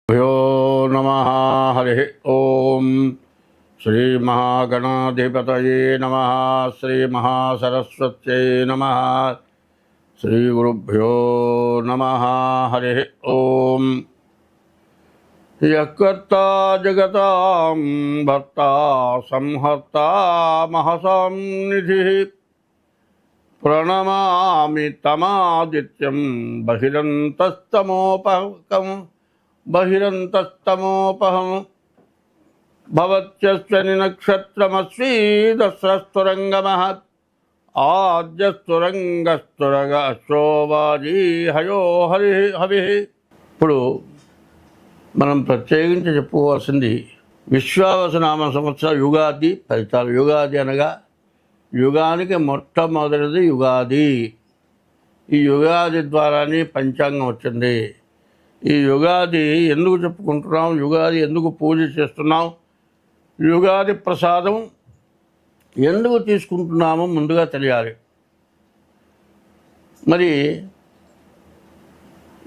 यो नमः हरिः ओम श्री महागणाधिपतये नमः श्री महासरस्वत्यै नमः श्री गुरुभ्यो नमः हरिः ओम यत्कर्ता जगतां भर्ता संहर्ता महसां निधिः प्रणमामि तमादित्यं बहिरन्तस्तमोपहं भवत्यस्मिन् नक्षत्रमस्वीदस्रस्तुरङ्गमहत् आद्यस्तुरङ्गस्तुरगश्रोवाजी हयो हविः ఇప్పుడు మనం ప్రత్యేకించి చెప్పుకోవాల్సింది విశ్వావసనామ సంవత్సర యుగాది ఫలితాలు. యుగాది అనగా యుగానికి మొట్టమొదటిది యుగాది. ఈ యుగాది ద్వారానే పంచాంగం వచ్చింది. ఈ యుగాది ఎందుకు చెప్పుకుంటున్నాం, యుగాది ఎందుకు పూజ చేస్తున్నాం, యుగాది ప్రసాదం ఎందుకు తీసుకుంటున్నామో ముందుగా తెలియాలి. మరి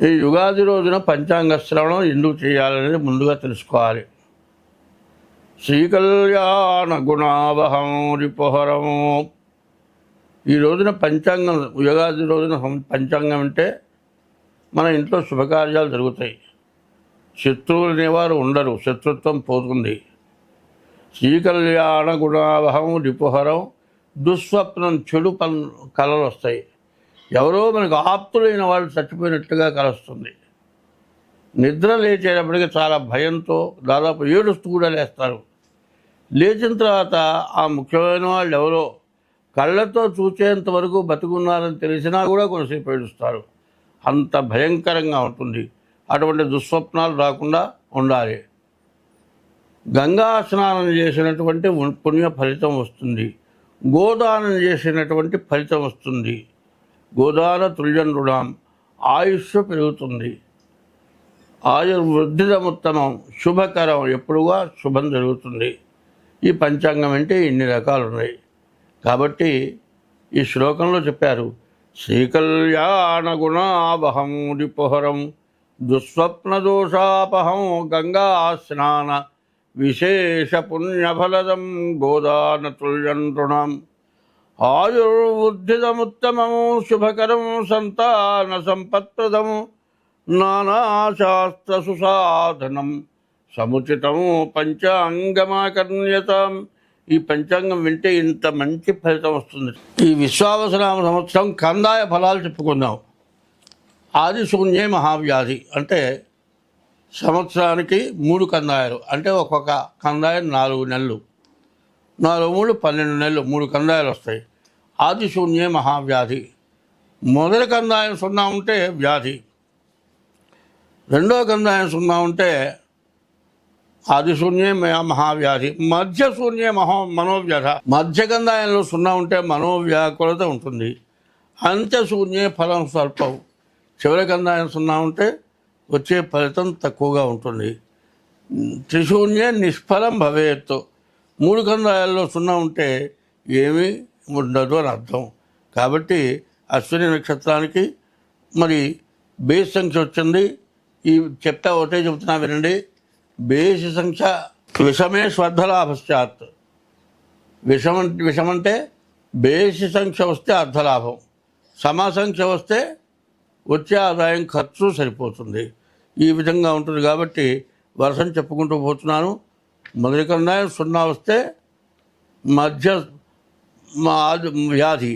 ఈ యుగాది రోజున పంచాంగ శ్రవణం ఎందుకు చేయాలనేది ముందుగా తెలుసుకోవాలి. శ్రీకళ్యాణ గుణావహం రిపుహరం. ఈ రోజున పంచాంగం, యుగాది రోజున పంచాంగం అంటే మన ఇంట్లో శుభకార్యాలు జరుగుతాయి. శత్రువులు అనేవారు ఉండరు, శత్రుత్వం పోతుంది. శ్రీకళ్యాణ గుణావహం రిపుహరం. దుస్వప్నం, చెడు కళలు వస్తాయి. ఎవరో మనకు ఆప్తులైన వాళ్ళు చచ్చిపోయినట్టుగా కలుస్తుంది. నిద్ర లేచేటప్పటికి చాలా భయంతో దాదాపు ఏడుస్తూ కూడా లేస్తారు. లేచిన తర్వాత ఆ ముఖ్యమైన వాళ్ళు ఎవరో కళ్ళతో చూచేంత వరకు బతుకున్నారని తెలిసినా కూడా కొంతసేపు ఏడుస్తారు. అంత భయంకరంగా ఉంటుంది. అటువంటి దుస్వప్నాలు రాకుండా ఉండాలి. గంగా స్నానం చేసినటువంటి పుణ్య ఫలితం వస్తుంది. గోదానం చేసినటువంటి ఫలితం వస్తుంది. గోదాన తుల్యనృణాం. ఆయుష్ పెరుగుతుంది. ఆయుర్వృద్ధిదముత్తమం, శుభకరం, ఎప్పుడుగా శుభం జరుగుతుంది. ఈ పంచాంగం అంటే ఇన్ని రకాలు ఉన్నాయి. కాబట్టి ఈ శ్లోకంలో చెప్పారు, శ్రీకళ్యాణ గుణావహం రిపుహరం దుస్వప్నదోషాపహం గంగా స్నాన విశేష పుణ్యఫలదం గోదాన తుల్యనృణాం. ఆయుర్వృద్ధిదముత్తమము శుభకరం సంతాన సంపత్ప్రదము నానాశాస్త్ర సుసాధనం సముచితం పంచాంగమాకర్ణ్యతాం. ఈ పంచాంగం వింటే ఇంత మంచి ఫలితం వస్తుంది. ఈ విశ్వావసనామ సంవత్సరం కందాయ ఫలాలు చెప్పుకుందాం. ఆది శూన్యే మహావ్యాధి అంటే సంవత్సరానికి 3 కందాయాలు, అంటే ఒక్కొక్క కందాయం 4 నెలలు, 4 3 12 నెలలు, 3 కందాయాలు వస్తాయి. ఆది శూన్యే మహావ్యాధి. మొదటి కందాయం 0 ఉంటే వ్యాధి, రెండో కందాయం 0 ఉంటే ఆది శూన్యే మహావ్యాధి. మధ్య శూన్యే మనోవ్యధ. మధ్య కందాయంలో 0 ఉంటే మనోవ్యాకులత ఉంటుంది. అంత్య శూన్యే ఫలం స్వల్పం. చివరి కందాయం 0 ఉంటే వచ్చే ఫలితం తక్కువగా ఉంటుంది. త్రిశూన్యే నిష్ఫలం భవేత్. 3 కందాయాల్లో 0 ఉంటే ఏమీ ఉండదు అని అర్థం. కాబట్టి అశ్విని నక్షత్రానికి మరి బేస్ సంఖ్య వచ్చింది. ఈ ఒకటే చెప్తున్నా వినండి. బేసి సంఖ్య విషమే స్వర్ధలాభశ్చాత్. విషమంటే బేసి సంఖ్య వస్తే అర్ధలాభం, సమసంఖ్య వస్తే వచ్చే ఆదాయం ఖర్చు సరిపోతుంది. ఈ విధంగా ఉంటుంది. కాబట్టి వర్షం చెప్పుకుంటూ పోతున్నాను. మొదటి కందాయం 0 వస్తే మధ్య వ్యాధి,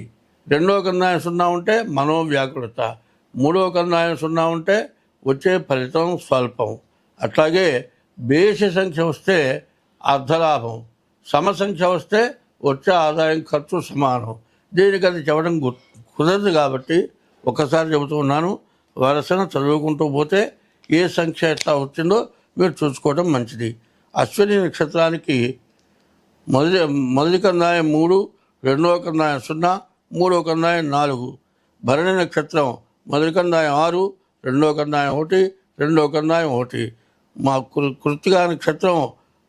రెండవ కందాయం 0 ఉంటే మనోవ్యాకులత, మూడవ కందాయం 0 ఉంటే వచ్చే ఫలితం స్వల్పం. అట్లాగే బేసి సంఖ్య వస్తే అర్ధలాభం, సమసంఖ్య వస్తే వచ్చే ఆదాయం ఖర్చు సమానం. దీనికి అది చెప్పడం కుదరదు. కాబట్టి ఒక్కసారి చెబుతున్నాను. వరుసన చదువుకుంటూ పోతే ఏ సంఖ్య ఎట్లా వచ్చిందో మీరు చూసుకోవడం మంచిది. అశ్విని నక్షత్రానికి మొదటి కందాయం 3, రెండవ కందాయం 0, మూడవ కందాయం 4. భరణి నక్షత్రం మొదటి కందాయం 6, రెండవ కందాయం 1, రెండవ కందాయం 1. మా కృత్తికా నక్షత్రం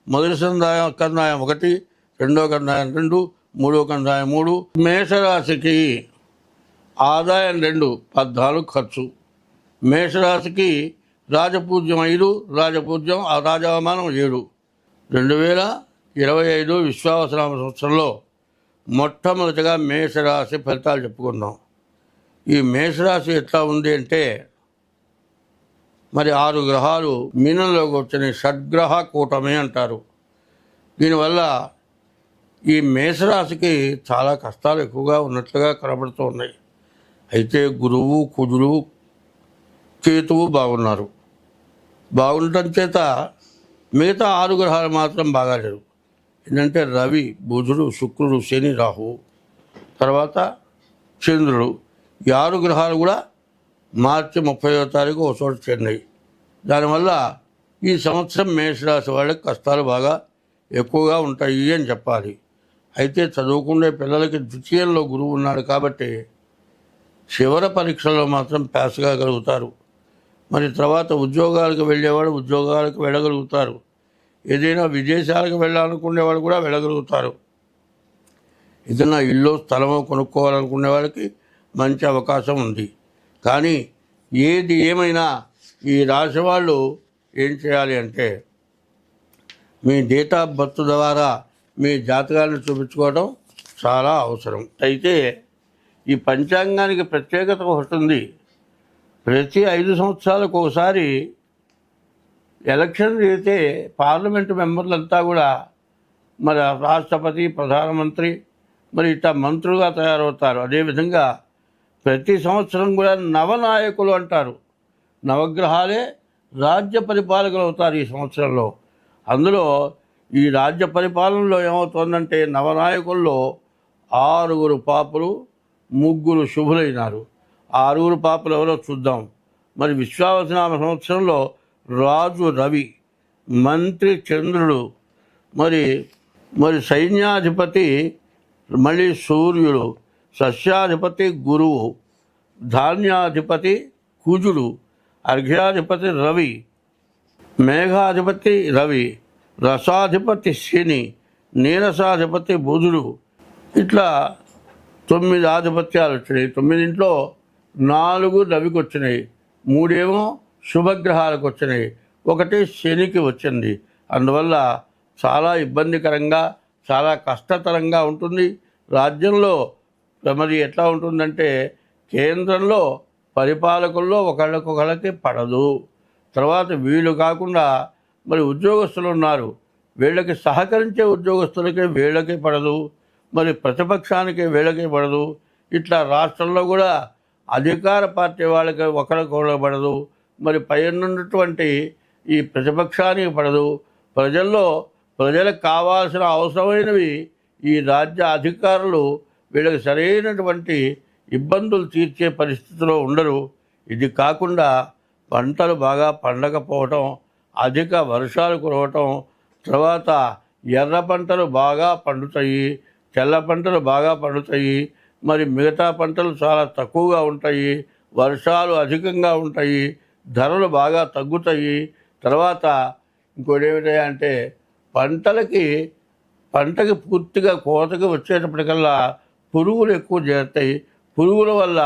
మొదటి కందాయం 1, రెండవ కందాయం 2, మూడవ కందాయం 3. మేషరాశికి ఆదాయం 2, 14 ఖర్చు. మేషరాశికి రాజపూజ్యం 5, రాజపూజ్యం రాజావమానం 7. 2025 విశ్వావసనామ సంవత్సరంలో మొట్టమొదటిగా మేషరాశి ఫలితాలు చెప్పుకుందాం. ఈ మేషరాశి ఎట్లా ఉంది అంటే, మరి 6 గ్రహాలు మీనంలోకి వచ్చినాయి. షడ్గ్రహ కూటమి అంటారు. దీనివల్ల ఈ మేషరాశికి చాలా కష్టాలు ఎక్కువగా ఉన్నట్లుగా కనబడుతూ ఉన్నాయి. అయితే గురువు, కుజుడు, కేతువు బాగున్నారు. బాగుండటం చేత మిగతా 6 గ్రహాలు మాత్రం బాగాలేరు. ఏంటంటే రవి, బుధుడు, శుక్రుడు, శని, రాహువు, తర్వాత చంద్రుడు. ఈ 6 గ్రహాలు కూడా మార్చి 30వ తారీఖు ఒక చోట చేరినాయి. దానివల్ల ఈ సంవత్సరం మేషరాశి వాళ్ళకి కష్టాలు బాగా ఎక్కువగా ఉంటాయి అని చెప్పాలి. అయితే చదువుకునే పిల్లలకి ద్వితీయంలో గురువు ఉన్నాడు కాబట్టి చివరి పరీక్షల్లో మాత్రం పాస్ కాగలుగుతారు. మరి తర్వాత ఉద్యోగాలకు వెళ్ళేవాడు ఉద్యోగాలకు వెళ్ళగలుగుతారు. ఏదైనా విదేశాలకు వెళ్ళాలనుకునేవాడు కూడా వెళ్ళగలుగుతారు. ఏదైనా ఇల్లు స్థలమో కొనుక్కోవాలనుకునే వాళ్ళకి మంచి అవకాశం ఉంది. కానీ ఏది ఏమైనా ఈ రాశి వాళ్ళు ఏం చేయాలి అంటే, మీ డేట్ ఆఫ్ బర్త్ ద్వారా మీ జాతకాలను చూపించుకోవడం చాలా అవసరం. అయితే ఈ పంచాంగానికి ప్రత్యేకత ఒకటి ఉంది. ప్రతి 5 సంవత్సరాలకు ఒకసారి ఎలక్షన్ జరిగితే పార్లమెంటు మెంబర్లంతా కూడా మరి రాష్ట్రపతి, ప్రధానమంత్రి, మరి ఇట్లా మంత్రులుగా తయారవుతారు. అదేవిధంగా ప్రతి సంవత్సరం కూడా నవనాయకులు అంటారు. నవగ్రహాలే రాజ్య పరిపాలకులు అవుతారు ఈ సంవత్సరంలో. అందులో ఈ రాజ్య పరిపాలనలో ఏమవుతుందంటే, నవనాయకుల్లో 6 పాపులు, 3 శుభులైనారు. 6 పాపులు ఎవరో చూద్దాం. మరి విశ్వావసనామ సంవత్సరంలో రాజు రవి, మంత్రి చంద్రుడు, మరి సైన్యాధిపతి మళ్ళీ సూర్యుడు, సస్యాధిపతి గురువు, ధాన్యాధిపతి కుజుడు, అర్ఘ్యాధిపతి రవి, మేఘాధిపతి రవి, రసాధిపతి శని, నీరసాధిపతి బుధుడు. ఇట్లా 9 ఆధిపత్యాలు వచ్చినాయి. 9 4 రవికి వచ్చినాయి, 3 శుభగ్రహాలకు వచ్చినాయి, 1 శనికి వచ్చింది. అందువల్ల చాలా ఇబ్బందికరంగా, చాలా కష్టతరంగా ఉంటుంది. రాజ్యంలో మరి ఎట్లా ఉంటుందంటే, కేంద్రంలో పరిపాలకుల్లో ఒకళ్ళకొకళ్ళకి పడదు. తర్వాత వీళ్ళు కాకుండా మరి ఉద్యోగస్తులు ఉన్నారు, వీళ్ళకి సహకరించే ఉద్యోగస్తులకి వీళ్ళకి పడదు, మరి ప్రతిపక్షానికి వీళ్ళకి పడదు. ఇట్లా రాష్ట్రంలో కూడా అధికార పార్టీ వాళ్ళకి ఒకరికొకరు పడదు, మరి పైనున్నటువంటి ఈ ప్రతిపక్షానికి పడదు. ప్రజలకు కావాల్సిన అవసరమైనవి ఈ రాజ్య అధికారులు వీళ్ళకి సరైనటువంటి ఇబ్బందులు తీర్చే పరిస్థితిలో ఉండరు. ఇది కాకుండా పంటలు బాగా పండకపోవటం, అధిక వర్షాలు కురవటం, తర్వాత ఎర్ర పంటలు బాగా పండుతాయి, తెల్ల పంటలు బాగా పండుతాయి, మరి మిగతా పంటలు చాలా తక్కువగా ఉంటాయి, వర్షాలు అధికంగా ఉంటాయి, ధరలు బాగా తగ్గుతాయి. తర్వాత ఇంకోటి ఏమిటంటే, పంటకి పూర్తిగా కోతకి వచ్చేటప్పటికల్లా పురుగులు ఎక్కువ చేరుతాయి. పురుగుల వల్ల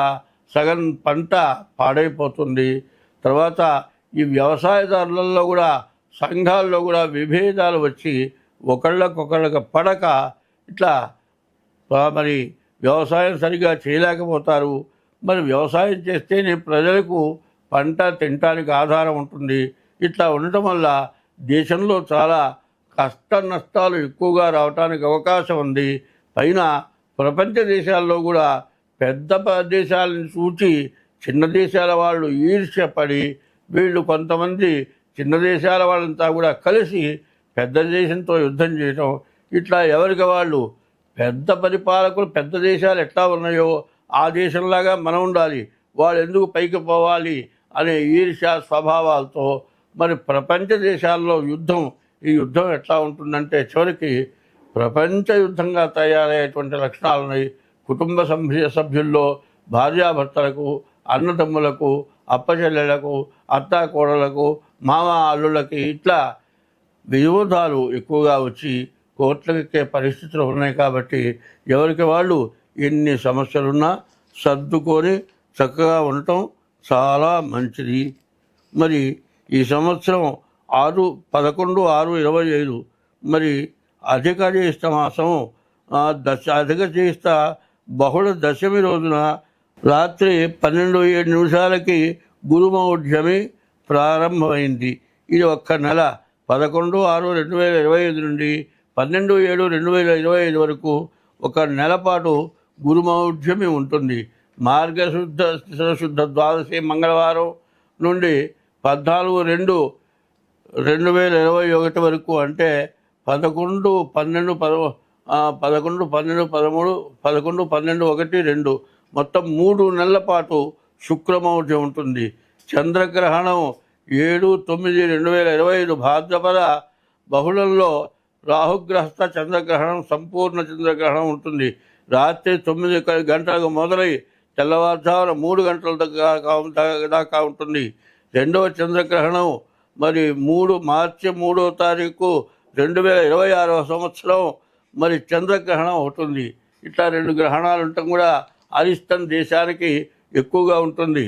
సగం పంట పాడైపోతుంది. తర్వాత ఈ వ్యవసాయదారులలో కూడా, సంఘాల్లో కూడా విభేదాలు వచ్చి ఒకళ్ళకొకళ్ళకి పడక ఇట్లా మరి వ్యవసాయం సరిగా చేయలేకపోతారు. మరి వ్యవసాయం చేస్తేనే ప్రజలకు పంట తినటానికి ఆధారం ఉంటుంది. ఇట్లా ఉండటం వల్ల దేశంలో చాలా కష్ట నష్టాలు ఎక్కువగా రావడానికి అవకాశం ఉంది. పైన ప్రపంచ దేశాల్లో కూడా పెద్ద దేశాలను చూచి చిన్న దేశాల వాళ్ళు ఈర్ష్యపడి, వీళ్ళు కొంతమంది చిన్న దేశాల వాళ్ళంతా కూడా కలిసి పెద్ద దేశంతో యుద్ధం చేయటం, ఇట్లా ఎవరికి వాళ్ళు పెద్ద పరిపాలకులు పెద్ద దేశాలు ఎట్లా ఉన్నాయో ఆ దేశంలాగా మనం ఉండాలి, వాళ్ళు ఎందుకు పైకి పోవాలి అనే ఈర్ష్య స్వభావాలతో మరి ప్రపంచ దేశాల్లో ఈ యుద్ధం ఎట్లా ఉంటుందంటే చివరికి ప్రపంచ యుద్ధంగా తయారయ్యేటువంటి లక్షణాలు ఉన్నాయి. కుటుంబ సభ్యుల్లో భార్యాభర్తలకు, అన్నదమ్ములకు, అప్పచెల్లెలకు, అత్తాకోడలకు, మామ అల్లుళ్ళకి ఇట్లా విరోధాలు ఎక్కువగా వచ్చి కోర్టులకెక్కే పరిస్థితులు ఉన్నాయి. కాబట్టి ఎవరికి వాళ్ళు ఎన్ని సమస్యలున్నా సర్దుకొని చక్కగా ఉండటం చాలా మంచిది. మరి ఈ సంవత్సరం 6/11/6/25 మరి అధిక జ్యేష్ఠ మాసం అధిక జ్యేష్ఠ బహుళ దశమి రోజున రాత్రి 12:07 గురుమౌఢ్యమి ప్రారంభమైంది. ఇది ఒక్క నెల 11/6/2025 నుండి 12/7/2025 వరకు ఒక నెల పాటు గురుమౌఢ్యమి ఉంటుంది. మార్గశుద్ధ ద్వాదశి మంగళవారం నుండి 14/2/2021 వరకు అంటే 11/12/13 మొత్తం 3 నెలల పాటు శుక్రమౌఢ్యం ఉంటుంది. చంద్రగ్రహణం 7/9/2025 భాద్రపద బహుళంలో రాహుగ్రస్త చంద్రగ్రహణం సంపూర్ణ చంద్రగ్రహణం ఉంటుంది. రాత్రి 9 గంటలకు మొదలై తెల్లవారుజామున 3 గంటల దాకా ఉంటుంది. రెండవ చంద్రగ్రహణం మరి మార్చి 3వ తారీఖు 2026 సంవత్సరం మరి చంద్రగ్రహణం అవుతుంది. ఇట్లా 2 గ్రహణాలు ఉండటం కూడా అరిష్టం దేశానికి ఎక్కువగా ఉంటుంది.